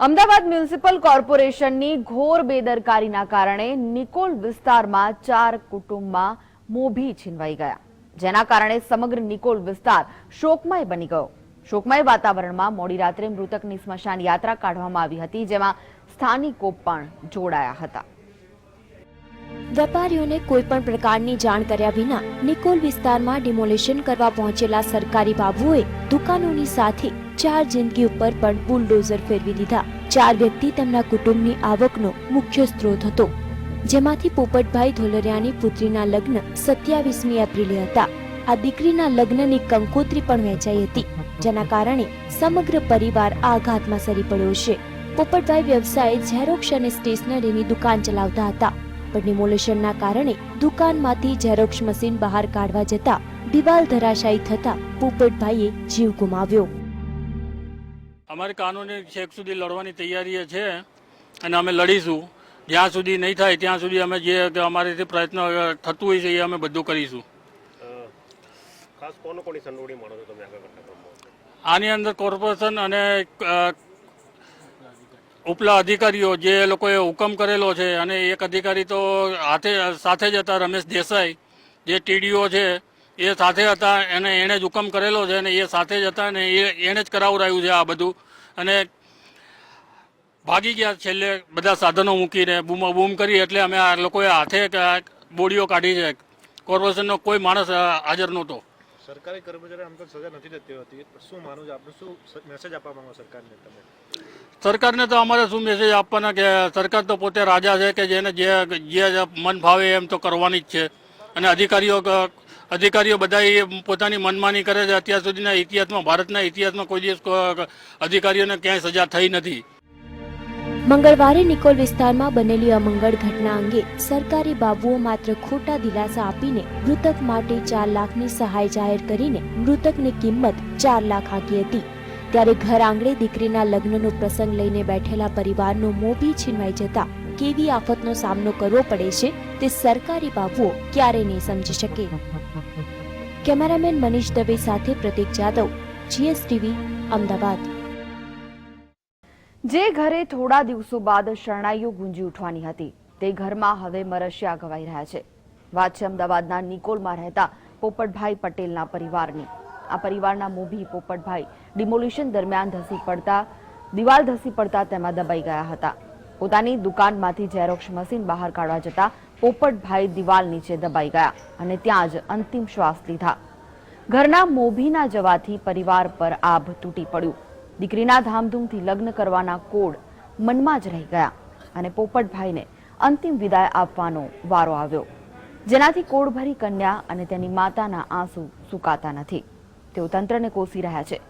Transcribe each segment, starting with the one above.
Ahmedabad municipal કોર્પોરેશનની ઘોર બેદરકારીના કારણે નિકોલ વિસ્તારમાં 4 કુટુંબમાં મોભી છીનવાઈ ગયા, જેના કારણે સમગ્ર નિકોલ વિસ્તાર શોકમય બની ગયો. શોકમય વાતાવરણમાં મોડી રાત્રે મૃતકની સ્મશાન યાત્રા કાઢવામાં આવી હતી, જેમાં સ્થાનિકો પણ જોડાયા હતા. વેપારીઓને કોઈ પણ પ્રકારની જાણ કર્યા વિના નિકોલ વિસ્તારમાં ડિમોલિશન કરવા પહોંચેલા સરકારી બાબુઓએ દુકાનોની સાથે 4 જિંદગી ઉપર પણ બુલડોઝર ફેરવી દીધા. 4 વ્યક્તિ તેમના કુટુંબની આવકનો મુખ્ય સ્ત્રોત હતો, જેમાંથી પોપટભાઈ ધોલરિયાની પુત્રીના લગ્ન 27મી એપ્રિલે હતા. આ દીકરીના લગ્નની કંકોત્રી પણ વહેંચાઈ હતી, જેના કારણે સમગ્ર પરિવાર આઘાતમાં સરી પડ્યો છે. પોપટભાઈ વ્યવસાય ઝેરોક્ષ અને સ્ટેશનરીની દુકાન ચલાવતા હતા, પણ ડિમોલિશનના કારણે દુકાનમાંથી ઝેરોક્ષ મશીન બહાર કાઢવા જતા દિવાલ ધરાશાયી થતા પોપટભાઈએ જીવ ગુમાવ્યો. અમારી કાનૂની છેક સુધી લડવાની તૈયારી છે અને અમે લડીશું. જ્યાં સુધી નહીં થાય ત્યાં સુધી અમે જે અમારીથી પ્રયત્ન થતું હોય છે એ અમે બધું કરીશું. ખાસ કોની સંડોવણી માનો છો તમે આગળ આની અંદર કોર્પોરેશન અને ઉપલા અધિકારીઓ જે લોકોએ હુકમ કરેલો છે, અને એક અધિકારી તો સાથે જ હતા, રમેશ દેસાઈ જે ટીડીઓ છે એ સાથે હતા, અને એણે જ હુકમ કરેલો છે અને એ સાથે જ હતા અને એણે જ કરાવરાયું છે આ બધું. અને ભાગી ગયા છેલ્લે બધા સાધનો મૂકીને બૂમ કરી, એટલે અમે આ લોકોએ હાથે બોડીઓ કાઢી છે. કોર્પોરેશનનો કોઈ માણસ હાજર નહોતો. સરકારી કર્મચારી આમ તો સજા નથી દેતી હોતી, શું માનું છો આપણે, શું મેસેજ આપવા માંગો સરકારને તમે? સરકારને તો અમારે શું મેસેજ આપવાના કે સરકાર તો પોતે રાજા છે કે જેને જે મન ભાવે એમ તો કરવાની જ છે, અને અધિકારીઓ બધા પોતાની મનમાની કરે છે. અત્યાર સુધીના ઇતિહાસમાં, ભારતના ઇતિહાસમાં કોઈ દિવસ અધિકારીઓને ક્યાંય સજા થઈ નથી. મંગળવારે નિકોલ વિસ્તારમાં બનેલી અમંગળ ઘટના અંગે સરકારી બાબુઓ માત્ર ખોટા દિલાસા આપીને મૃતક માટે 4 લાખની સહાય જાહેર કરીને મૃતકની કિંમત 4 લાખ આંકી હતી. ત્યારે ઘર આંગણે દીકરીના લગ્નનો પ્રસંગ લઈને બેઠેલા પરિવારનો મોભી છીનવાઈ જતા કેવી આફતનો સામનો કરવો પડે છે તે સરકારી બાબુઓ ક્યારે નહીં સમજી શકે. કેમેરામેન મનીષ દવે સાથે પ્રતીક જાદવ, GSTV, અમદાવાદ. જે ઘરે થોડા દિવસો બાદ શરણાઈઓ ગુંજી ઉઠવાની હતી, તે ઘરમાં હવે મરશિયા ગવાઈ રહ્યા છે. વાત છે અમદાવાદના નિકોલમાં રહેતા પોપટભાઈ પટેલના પરિવારની. આ પરિવારના મોભી પોપટભાઈ ડિમોલિશન દરમિયાન દિવાલ ધસી પડતા તેમાં દબાઈ ગયા હતા. પોતાની દુકાનમાંથી ઝેરોક્ષ મશીન બહાર કાઢવા જતા પોપટભાઈ દિવાલ નીચે દબાઈ ગયા અને ત્યાં જ અંતિમ શ્વાસ લીધા. ઘરના મોભીના જવાથી પરિવાર પર આભ તૂટી પડ્યું. દીકરીના ધામધૂમથી લગ્ન કરવાના કોડ મનમાં જ રહી ગયા અને પોપટભાઈને અંતિમ વિદાય આપવાનો વારો આવ્યો, જેનાથી કોડભરી કન્યા અને તેની માતાના આંસુ સુકાતા નથી. તેઓ તંત્રને કોસી રહ્યા છે.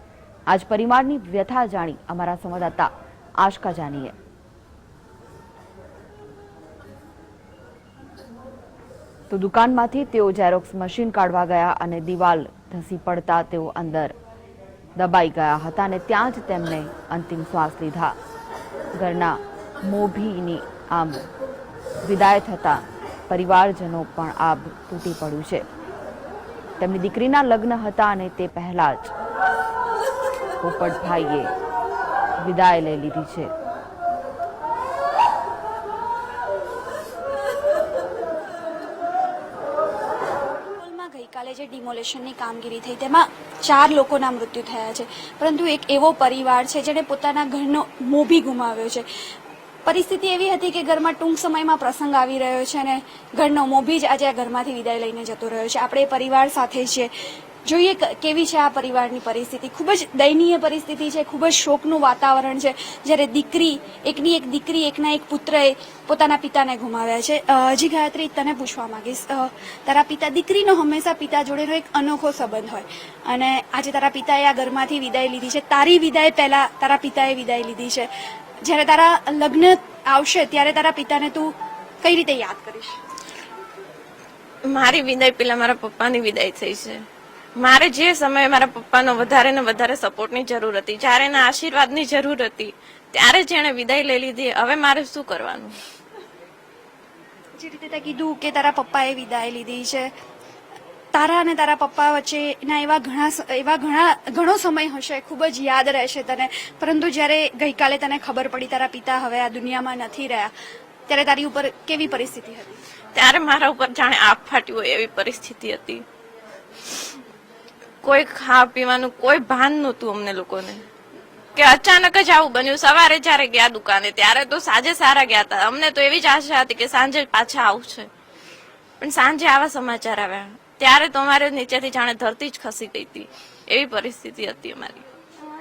આજ પરિવારની વ્યથા જાણી અમારા સંવાદદાતા આશકા જાનીએ. તો દુકાનમાંથી તેઓ ઝેરોક્સ મશીન કાઢવા ગયા અને દિવાલ ધસી પડતા તેઓ અંદર દબાઈ ગયા હતા અને ત્યાં જ તેમણે અંતિમ શ્વાસ લીધા. ઘરના મોભીની આમ વિદાય થતા પરિવારજનો પણ આબ તૂટી પડ્યું છે. તેમની દીકરીના લગ્ન હતા અને તે પહેલા જ પોપટભાઈએ વિદાય લઈ લીધી છે. ગઈકાલે જે ડિમોલેશનની કામગીરી થઈ તેમાં 4 લોકોના મૃત્યુ થયા છે, પરંતુ એક એવો પરિવાર છે જેણે પોતાના ઘરનો મોભી ગુમાવ્યો છે. પરિસ્થિતિ એવી હતી કે ઘરમાં ટૂંક સમયમાં પ્રસંગ આવી રહ્યો છે અને ઘરનો મોભી જ આજે આ ઘરમાંથી વિદાય લઈને જતો રહ્યો છે. આપણે પરિવાર સાથે છીએ, જોઈએ કેવી છે આ પરિવારની પરિસ્થિતિ. ખૂબ જ દયનીય પરિસ્થિતિ છે, ખૂબ જ શોકનું વાતાવરણ છે. જ્યારે એકની એક દીકરી, એકના એક પુત્રએ પોતાના પિતાને ગુમાવ્યા છે. હજી ગાયત્રી, તને પૂછવા માંગીશ, તારા પિતા, દીકરીનો હંમેશા પિતા જોડેનો એક અનોખો સંબંધ હોય, અને આજે તારા પિતાએ આ ઘરમાંથી વિદાય લીધી છે. તારી વિદાય પહેલા તારા પિતાએ વિદાય લીધી છે. જ્યારે તારા લગ્ન આવશે ત્યારે તારા પિતાને તું કઈ રીતે યાદ કરીશ? મારી વિદાય પેલા મારા પપ્પાની વિદાય થઈ છે. મારે જે સમયે મારા પપ્પાનો વધારે ને વધારે સપોર્ટની જરૂર હતી, જ્યારે એના આશીર્વાદની જરૂર હતી, ત્યારે જ એણે વિદાય લઈ લીધી. હવે મારે શું કરવાનું? જે રીતે તે કીધું કે તારા પપ્પાએ વિદાય લીધી છે, તારા અને તારા પપ્પા વચ્ચેના ઘણો સમય હશે, ખૂબ જ યાદ રહેશે તને, પરંતુ જ્યારે ગઈકાલે તને ખબર પડી તારા પિતા હવે આ દુનિયામાં નથી રહ્યા, ત્યારે તારી ઉપર કેવી પરિસ્થિતિ હતી? ત્યારે મારા ઉપર જાણે આપ ફાટ્યું હોય એવી પરિસ્થિતિ હતી. કોઈ ખાવા પીવાનું કોઈ ભાન નહોતું અમને લોકોને, કે અચાનક જ આવું બન્યું. સવારે જયારે ગયા દુકાને ત્યારે તો સાંજે સારા ગયા હતા, અમને તો એવી જ આશા હતી કે સાંજે પાછા આવું છે, પણ સાંજે આવા સમાચાર આવ્યા ત્યારે તો અમારે નીચેથી જાણે ધરતી જ ખસી ગઈ હતી, એવી પરિસ્થિતિ હતી અમારી.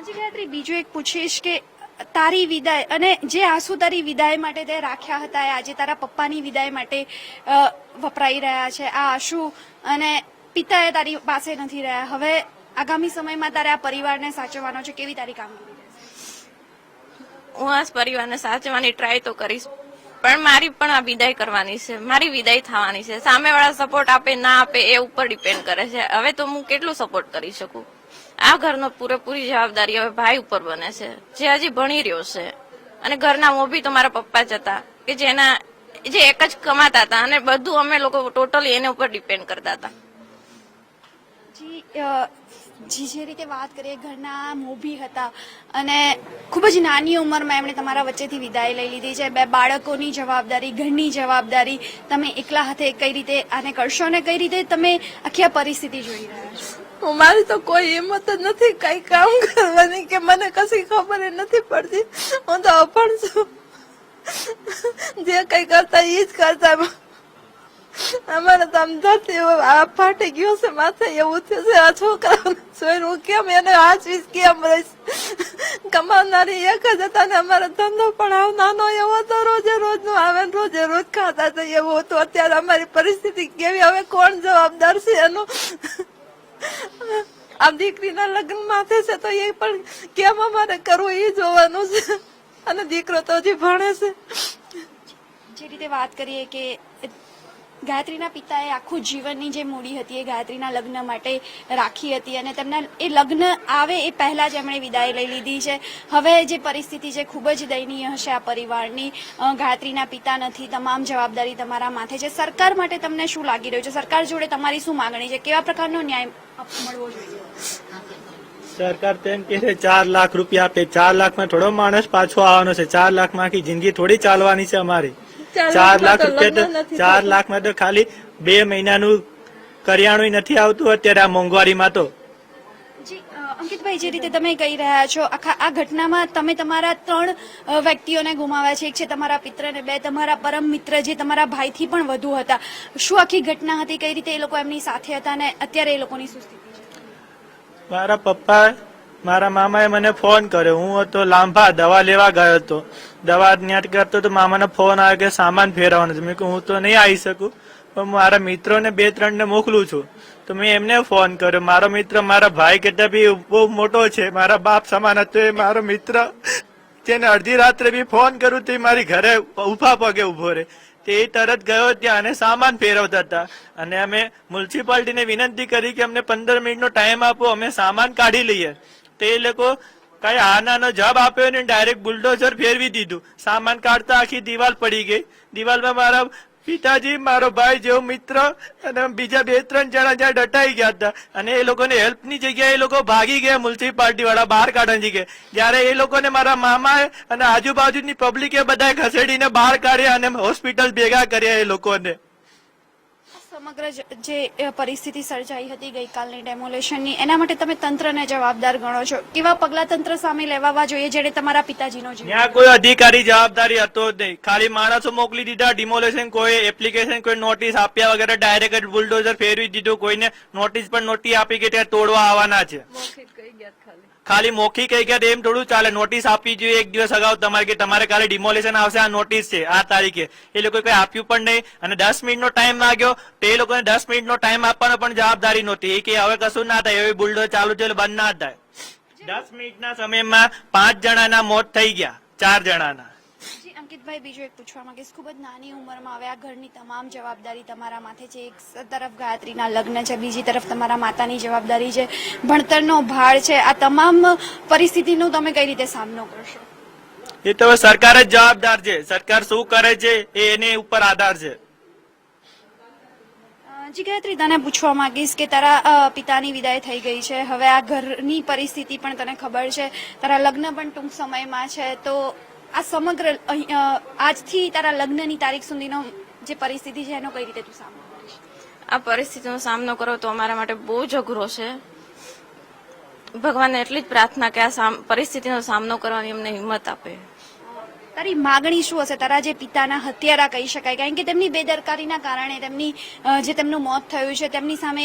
ગાયત્રી, બીજું એક પૂછીશ કે તારી વિદાય અને જે આંસુ તારી વિદાય માટે તે રાખ્યા હતા એ આજે તારા પપ્પાની વિદાય માટે વપરાઈ રહ્યા છે. આ આંસુ અને પિતાએ તારી પાસે નથી રહ્યા. હવે આગામી સમયમાં તારે આ પરિવારને સાચવવાનો છે, કેવી તારી કામગીરી? હું આ પરિવારને સાચવવાની ટ્રાય તો કરીશ, પણ મારી પણ આ વિદાય કરવાની છે, મારી વિદાય થવાની છે. સામેવાળા સપોર્ટ આપે ના આપે એ ઉપર ડિપેન્ડ કરે છે. હવે તો હું કેટલું સપોર્ટ કરી શકું? આ ઘરનો પૂરેપૂરી જવાબદારી હવે ભાઈ ઉપર બને છે, જે હજી ભણી રહ્યો છે, અને ઘરના મોભી તો મારા પપ્પા જ હતા, કે જે એક જ કમાતા હતા, અને બધું અમે લોકો ટોટલી એને ઉપર ડિપેન્ડ કરતા હતા. જે રીતે વાત કરીએ, ઘરના મોભી હતા અને ખૂબ જ નાની ઉંમરમાં એમણે તમારા વચ્ચેથી વિદાય લઈ લીધી છે. 2 બાળકોની જવાબદારી, ઘરની જવાબદારી તમે એકલા હાથે કઈ રીતે આને કરશો અને કઈ રીતે તમે આખી આ પરિસ્થિતિ જોઈ રહ્યા છો? મારી તો કોઈ હિંમત જ નથી કઈ કામ કરવાની, કે મને કશી ખબર નથી પડતી. હું તો અભણ છું, જે કઈ કરતા એ જ કરતા. અમારે તો આમ ધરતી આ ફાટી ગયો છે માથે, એવું થયું છે. આ છોકરાઓને જોઈને હું કેમ એને હાચવીશ, કેમ રહીશ? કમાનારી એક જ હતા ને અમારો ધંધો પણ આવ નાનો એવો હતો, રોજે રોજ નું આવે, રોજે રોજ ખાતા હતા એવું હતું. અત્યારે અમારી પરિસ્થિતિ કેવી, હવે કોણ જવાબદાર છે એનું? આ દીકરીના લગ્ન માથે છે તો એ પણ કેમ અમારે કરવું એ જોવાનું છે, અને દીકરો તો હજી ભણે છે. જે રીતે વાત કરીએ કે ગાયત્રીના પિતાએ આખું જીવનની જે મૂડી હતી એ ગાયત્રીના લગ્ન માટે રાખી હતી, અને તેમના એ લગ્ન આવે એ પહેલા જ એમણે વિદાય લઈ લીધી છે. હવે જે પરિસ્થિતિ છે ખૂબ જ દયનીય હશે આ પરિવારની. ગાયત્રીના પિતા નથી, તમામ જવાબદારી તમારા માથે છે. સરકાર માટે તમને શું લાગી રહ્યું છે? સરકાર જોડે તમારી શું માંગણી છે? કેવા પ્રકારનો ન્યાય મળવો જોઈએ? સરકાર તેમ કે છે 4 લાખ રૂપિયા આપે. 4 લાખમાં થોડો માણસ પાછો આવવાનો છે? 4 લાખમાં આખી જિંદગી થોડી ચાલવાની છે અમારી? 4 લાખ રૂપિયા તો 4 લાખમાં તો ખાલી 2 મહિનાનું કરિયાણું નથી આવતું અત્યારે આ મોંઘવારીમાં. તો અંકિતભાઈ, જે રીતે તમે કહી રહ્યા છો, આખા આ ઘટનામાં તમે તમારા 3 વ્યક્તિઓને ગુમાવ્યા છે. એક છે તમારા પિત્ર અને 2 તમારા પરમ મિત્ર, જે તમારા ભાઈથી પણ વધુ હતા. શું આખી ઘટના હતી? કઈ રીતે એ લોકો એમની સાથે હતા અને અત્યારે એ લોકોની શું સ્થિતિ છે? મારા પપ્પા, મારા મામાએ મને ફોન કર્યો. હું હતો લાંભા, દવા લેવા ગયો હતો. દવા ત્યાં કરતો તો મામાનો ફોન આવ્યો કે સામાન ફેરવવાનો છે. મેં કહ્યું હું તો નહીં આવી શકું, પણ મારા મિત્રોને 2-3 ને મોકલું છું. તો મેં એમને ફોન કર્યો. મારો મિત્ર મારા ભાઈ કરતા બી બહુ મોટો છે, મારા બાપ સમાન હતો એ મારો મિત્ર, જેને અડધી રાત્રે બી ફોન કરું તો મારી ઘરે ઉભા પગે ઉભો રહે. તે તરત ગયો ત્યાં અને સામાન ફેરવતા હતા, અને અમે મ્યુનિસિપાલિટીને વિનંતી કરી કે અમને 15 મિનિટનો ટાઈમ આપો, અમે સામાન કાઢી લઈએ. તે લોકો કઈ આનાનો જવાબ આપ્યો ને ડાયરેક્ટ બુલડોઝર ફેરવી દીધું. સામાન કાઢતા આખી દિવાલ પડી ગઈ. દિવાલમાં મારા પિતાજી, મારો ભાઈ જેવો મિત્ર અને બીજા 2-3 જણા જ્યાં ડટાઈ ગયા હતા, અને એ લોકોને હેલ્પની જગ્યાએ એ લોકો ભાગી ગયા મ્યુનિસિપાલિટી વાળા બહાર કાઢવાની જગ્યાએ. જયારે એ લોકોને મારા મામાએ અને આજુબાજુની પબ્લિકે બધા ખસેડીને બહાર કાઢ્યા અને હોસ્પિટલ ભેગા કર્યા એ લોકોને. સમગ્ર જે પરિસ્થિતિ સર્જાઈ હતી ગઈકાલની ડેમોલેશનની, એના માટે તમે તંત્રને જવાબદાર ગણો છો. કેવા પગલાં તંત્ર સામે લેવા જોઈએ જેને તમારા પિતાજીનો જીવ? ત્યાં કોઈ અધિકારી જવાબદારી હતો જ નહીં. ખાલી માણસો મોકલી દીધા. ડિમોલેશન કોઈ એપ્લિકેશન, કોઈ નોટિસ આપ્યા વગેરે ડાયરેક્ટ બુલડોઝર ફેરવી દીધું. કોઈને નોટિસ પણ નોટિસ આપી કે ત્યાં તોડવા આવવાના છે. ખાલી મૌખિક કહી ગયા એમ થોડું ચાલે. નોટિસ આપવી જોઈએ 1 દિવસ અગાઉ તમારે, કે તમારે કાલે ડિમોલેશન આવશે, આ નોટિસ છે આ તારીખે. એ લોકો કઈ આપ્યું પણ નહીં, અને 10 મિનિટનો ટાઈમ માંગ્યો તો એ લોકોને 10 મિનિટનો ટાઈમ આપવાનો પણ જવાબદારી નહોતી. એ કે હવે કશું ના થાય, હવે બુલડોઝર ચાલુ છે બંધ ના થાય. 10 મિનિટના સમયમાં 5 જણાના મોત થઈ ગયા, 4 જણાના. અંકિતભાઈ, બીજું એક પૂછવા માંગીશ. ખૂબ જ નાની ઉંમરમાં હવે આ ઘરની તમામ જવાબદારી તમારા માથે છે. એક તરફ ગાયત્રીના લગ્ન છે, બીજી તરફ તમારા માતાની જવાબદારી છે, ભણતરનો ભાર છે. આ તમામ પરિસ્થિતિનો તમે કઈ રીતે સામનો કરશો? એ તો સરકાર જ જવાબદાર છે. સરકાર શું કરે છે એ એની ઉપર આધાર છે. જીગાયત્રી, તને પૂછવા માંગીશ કે તારા પિતાની વિદાય થઈ ગઈ છે, હવે આ ઘરની પરિસ્થિતિ પણ તને ખબર છે, તારા લગ્ન પણ ટૂંક સમયમાં છે, તો આ સમગ્ર આજથી તારા લગ્નની તારીખ સુધીનો જે પરિસ્થિતિ છે એનો કઈ રીતે તું સામનો કરીશ? આ પરિસ્થિતિનો સામનો કરવો તો અમારા માટે બહુ જ અઘરો છે. ભગવાનને એટલી જ પ્રાર્થના કે આ પરિસ્થિતિનો સામનો કરવાની અમને હિંમત આપે. તારી માગણી શું હશે? તારા જે પિતાના હત્યારા કહી શકાય, કારણ કે તેમની બેદરકારીના કારણે તેમનું મોત થયું છે, તેમની સામે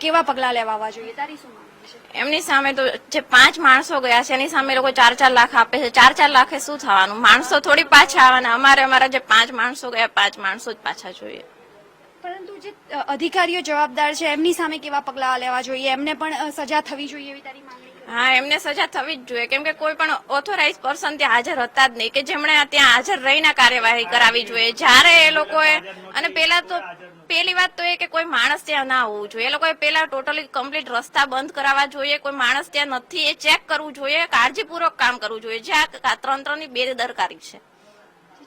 કેવા પગલાં લેવાવા જોઈએ? તારી શું માગણી છે? એમની સામે તો જે 5 માણસો ગયા છે એની સામે લોકો 4-4 લાખ આપે છે. 4-4 લાખે શું થવાનું? માણસો થોડી પાછા આવવાના. અમારા જે 5 માણસો ગયા, 5 માણસો જ પાછા જોઈએ. પરંતુ જે અધિકારીઓ જવાબદાર છે એમની સામે કેવા પગલાં લેવા જોઈએ? એમને પણ સજા થવી જોઈએ એવી તારી માંગણી? હા, એમને સજા થવી જ જોઈએ, કેમ કે કોઈ પણ ઓથોરાઇઝ પર્સન ત્યાં હાજર હતા જ નહીં કે જેમણે ત્યાં હાજર રહીને કાર્યવાહી કરાવવી જોઈએ. જ્યારે એ લોકોએ અને પહેલી વાત તો એ કે કોઈ માણસ ત્યાં ના હોવું જોઈએ. એ લોકોએ પહેલા ટોટલી કમ્પ્લીટ રસ્તા બંધ કરાવવા જોઈએ. કોઈ માણસ ત્યાં નથી એ ચેક કરવું જોઈએ, કાળજીપૂર્વક કામ કરવું જોઈએ. જ્યાં તંત્રની બેદરકારી છે.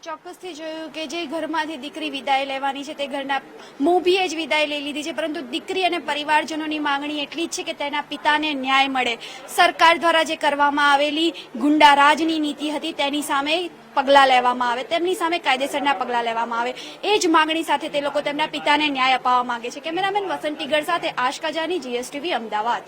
ચોક્કસથી જોયું કે જે ઘરમાંથી દીકરી વિદાય લેવાની છે તે ઘરના મોભીએ જ વિદાય લઈ લીધી છે, પરંતુ દીકરી અને પરિવારજનોની માંગણી એટલી જ છે કે તેના પિતાને ન્યાય મળે. સરકાર દ્વારા જે કરવામાં આવેલી ગુંડારાજની નીતિ હતી તેની સામે પગલાં લેવામાં આવે, તેમની સામે કાયદેસરના પગલાં લેવામાં આવે. એ જ માંગણી સાથે તે લોકો તેમના પિતાને ન્યાય અપાવવા માંગે છે. કેમેરામેન વસંત ટીગર સાથે આશકા જાની, GSTV, અમદાવાદ.